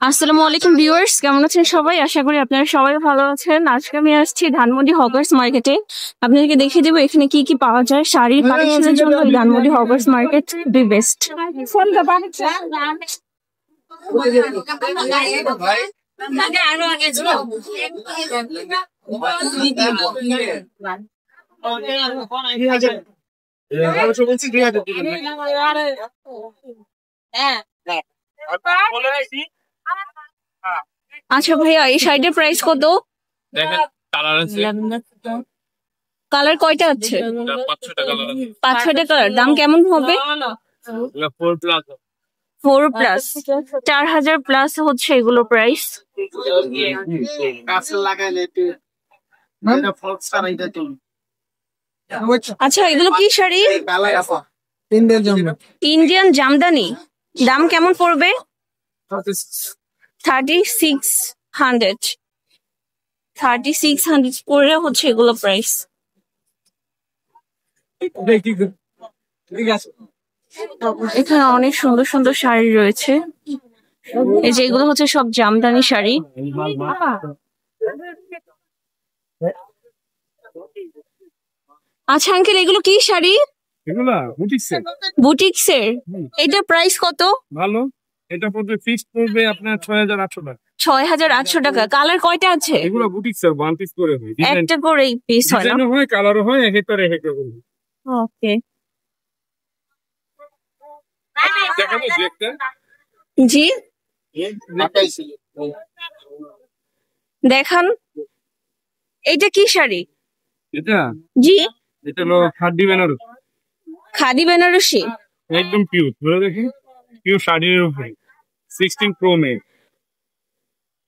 আসসালামু আলাইকুম ভিউয়ার্স, কেমন আছেন সবাই? আশা করি আপনারা সবাই ভালো আছেন। আজকে আমি আসছি ধানমন্ডি হকার্স মার্কেটে। আপনাদেরকে দেখিয়ে দেবো এখানে কি কি পাওয়া যায়। শাড়ির কালেকশনের জন্য এই Dhanmondi hawkers market the best. আচ্ছা ভাইয়া, এই শাড়িটার প্রাইস কত? দেখেন কালার আছে, কালার কয়টা আছে? 5-6টা কালার আছে। 5-6টা কালার। দাম কেমন হবে? 4 প্লাস 4 প্লাস 4000 প্লাস হচ্ছে এগুলো প্রাইস। আচ্ছা, এগুলো কি শাড়ি? ইন্ডিয়ান জামদানি। দাম কেমন পড়বে? 3600। 3600 পড়লে হচ্ছে এগুলো প্রাইস। এখানে অনেক সুন্দর সুন্দর শাড়ি রয়েছে। এই যে এগুলো হচ্ছে সব জামদানি শাড়ি। আচ্ছা আঙ্কেল, এগুলো কি শাড়ি? এগুলা বুটিক্সের। বুটিক্সের। এটা প্রাইস কত? ভালো, এটা পড়বে ফিক্সড পড়বে আপনার 6800 টাকা। 6800 টাকা। কালার কয়টা আছে? এগুলো বুটিক্সের, ওয়ান পিস করে হয়, একটা করেই পিস হয় না? ডিজাইনও হয়, কালারও হয়, এক একটা এক এক রকম। ওকে, দেখাবো দেখতে। জি দেখান। এটা কি শাড়ি? এটা জি, এটা হলো খাদি বেনারস, খাদি বেনারসি। একদম পিওর। ধরে দেখি, পিওর শাড়ির উপরে 16 প্রো মে।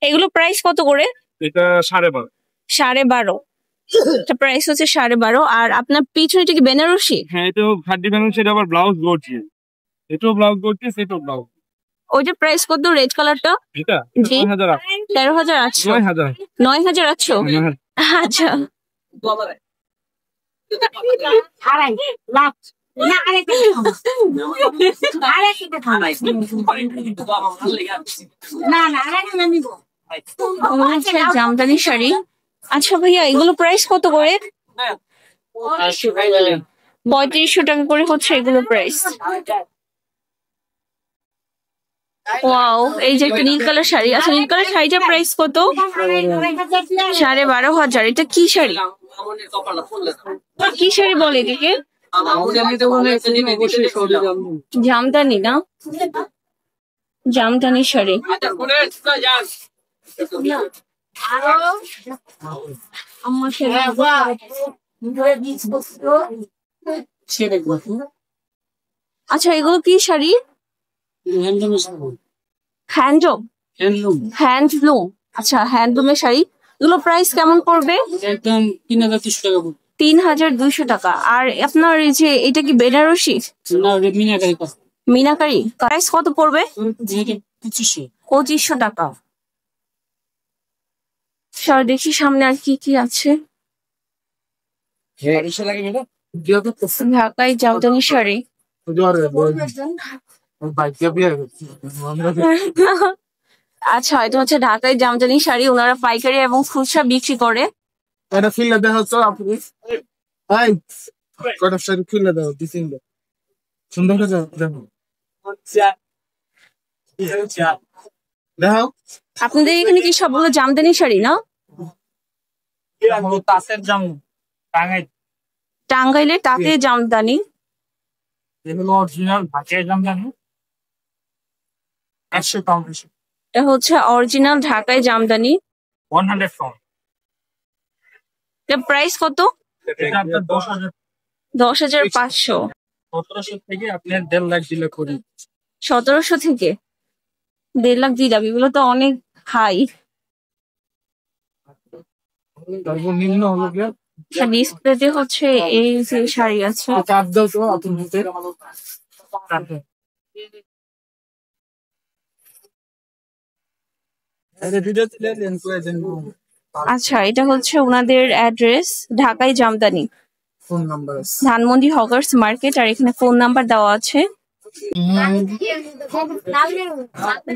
এগুলো প্রাইস কত করে? এটা 12.5। 12.5। এটা প্রাইস হচ্ছে 12.5। আর আপনার পিছনেটা কি বেনারসি? হ্যাঁ, এটাও খাদি বেনারস, এটা আবার ব্লাউজ গর্জিয়াস। এটাও ব্লাউজ গর্জিয়াস, এটাও ব্লাউজ। ওইটা প্রাইস কত? রেড কালারটা? এটা জি, 13,800। 9,000। 9,800। আচ্ছা, জামদানি শাড়ি। আচ্ছা ভাইয়া, এগুলো প্রাইস কত করে? 3500 টাকা করে হচ্ছে এগুলো প্রাইস। ওয়াও, এই যে একটা নীল কালার শাড়ি। আচ্ছা, নীল কালার শাড়িটার প্রাইস কত? 12,500। এটা কি শাড়ি? কি শাড়ি বলে এদিকে? জামদানি না? জামদানি শাড়ি। আচ্ছা, এগুলো কি শাড়ি? হ্যান্ডলুম। হ্যান্ডলুম। আচ্ছা, হ্যান্ডলুমের শাড়ি। এগুলো প্রাইস কেমন পড়বে? 3,200 টাকা। আর আপনার এই যে এটা কি বেনারসি? মিনাকারি। প্রাইস কত পড়বে? 2500 টাকা। স্যার, দেখি সামনে আর কি কি আছে। ঢাকাই জামদানি শাড়ি। আচ্ছা, এটা হচ্ছে ঢাকাই জামদানি শাড়ি। ওনারা পাইকারি এবং খুচরা বিক্রি করে। এটা ফিল্লে দেখা তো আপনি কটা শাড়ি খুলে দাও দিছিলো সুন্দর করে দেখো দেখো। আপনাদের এখানে কি সবগুলো জামদানি শাড়ি না? তাঁতের জাম টাঙ্গাইলে তাঁতের জামদানি। এগুলো অরিজিনাল ঢাকায় জামদানি 100 পাউন্ড। এটা হচ্ছে অরিজিনাল ঢাকাই জামদানি। 100 পাউন্ড। এটা প্রাইস কত? এটা আপনার 10,000। 10,500। 1700 থেকে আপনি 1.5 লাখ দিলে করি। 1700 থেকে 1.5 লাখ দিলাম? এগুলো তো অনেক হাই। তারপর নিম্ন হলো কি ডিসপ্লেতে হচ্ছে এই যে শাড়ি আছে। কাট দাও তো আপনি নিতে কাটে। আরে ভিডিও তুলে দেন প্রয়োজন। আচ্ছা, এটা হচ্ছে ওনাদের অ্যাড্রেস, ঢাকাই জামদানি, ফোন নাম্বার আছে ধানমন্ডি হকার্স মার্কেট। আর এখানে ফোন নাম্বার দেওয়া আছে।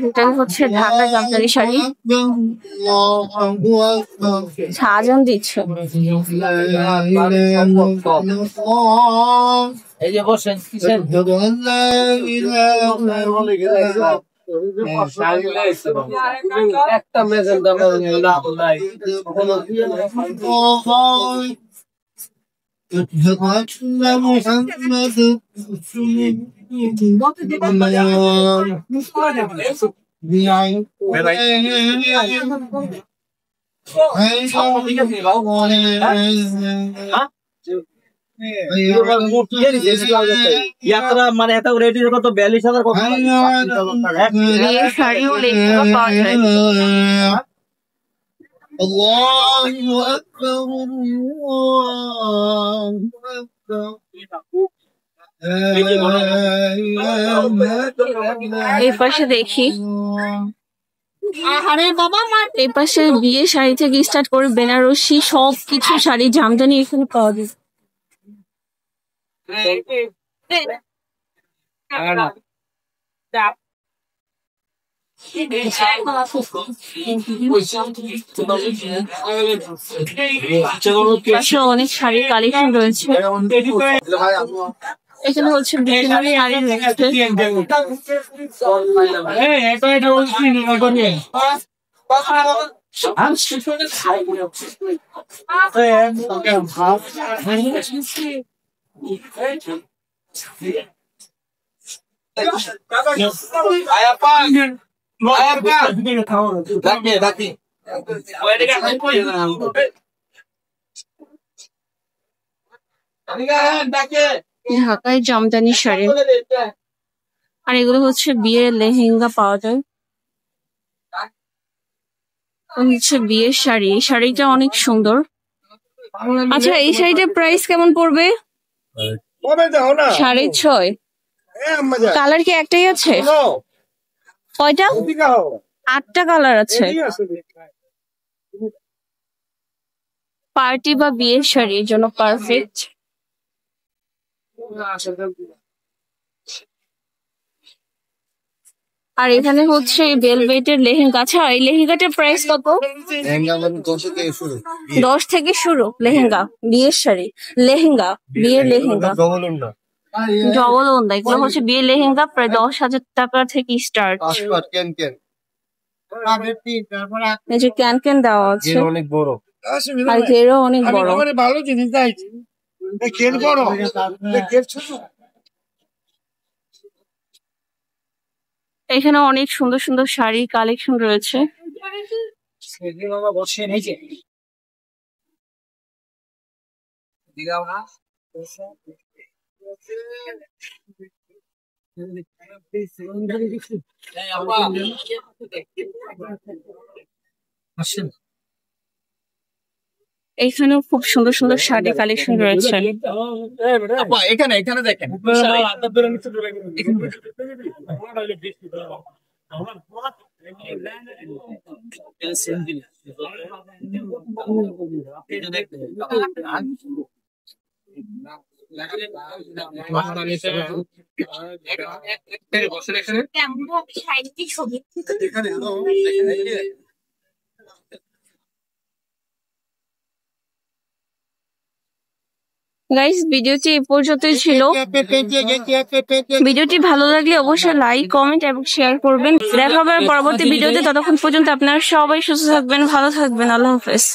এটা হচ্ছে ঢাকা জামদানি শাড়ি, আজান দিচ্ছে। এই যে বসেন একটা মেজেন্ট মানে এটা রেডি কত 42,000 কত শাড়িও লেহেঙ্গা পাওয়া যায়। Allahu Akbar, Allahu Akbar. এই পাশে দেখি, এই পাশে বিয়ে শাড়ি থেকে স্টার্ট করে বেনারসি সবকিছু শাড়ি জামদানি এখানে পাওয়া যায়। অনেক শাড়ির কালেকশন রয়েছে। এখানে হচ্ছে বিভিন্ন ঢাকায় জামদানি শাড়ি, আর এগুলো হচ্ছে বিয়ের লেহেঙ্গা পাওয়া যায়। হচ্ছে বিয়ের শাড়ি, এই শাড়িটা অনেক সুন্দর। আচ্ছা, এই শাড়িটার প্রাইস কেমন পড়বে? 6.5। কালার কি একটাই আছে? কয়টা? 8টা কালার আছে। পার্টি বা বিয়ের শাড়ির জন্য পারফেক্ট। আর এখানে হচ্ছে ভেলভেটের লেহেঙ্গা। আচ্ছা, এই লেহেঙ্গাটার প্রাইস কত? 10 থেকে শুরু লেহেঙ্গা, বিয়ের শাড়ি লেহেঙ্গা, বিয়ের লেহেঙ্গা ডবল ওন্না, এগুলো হচ্ছে বিয়ের লেহেঙ্গা প্রায় 10,000 টাকা থেকে স্টার্ট। এই যে ক্যান দেওয়া আছে, অনেক বড় আর ঘেরও অনেক বড়। ভালো জিনিস চাইছি, এখানে অনেক সুন্দর সুন্দর শাড়ির কালেকশন রয়েছে। এখানেও খুব সুন্দর সুন্দর শাড়ি কালেকশন রয়েছে। এখানে এখানে দেখেন গাইস, ভিডিওটি এই পর্যন্তই ছিল। ভিডিওটি ভালো লাগলে অবশ্যই লাইক, কমেন্ট এবং শেয়ার করবেন। দেখা হবে পরবর্তী ভিডিওতে। ততক্ষণ পর্যন্ত আপনারা সবাই সুস্থ থাকবেন, ভালো থাকবেন। আল্লাহ হাফেজ।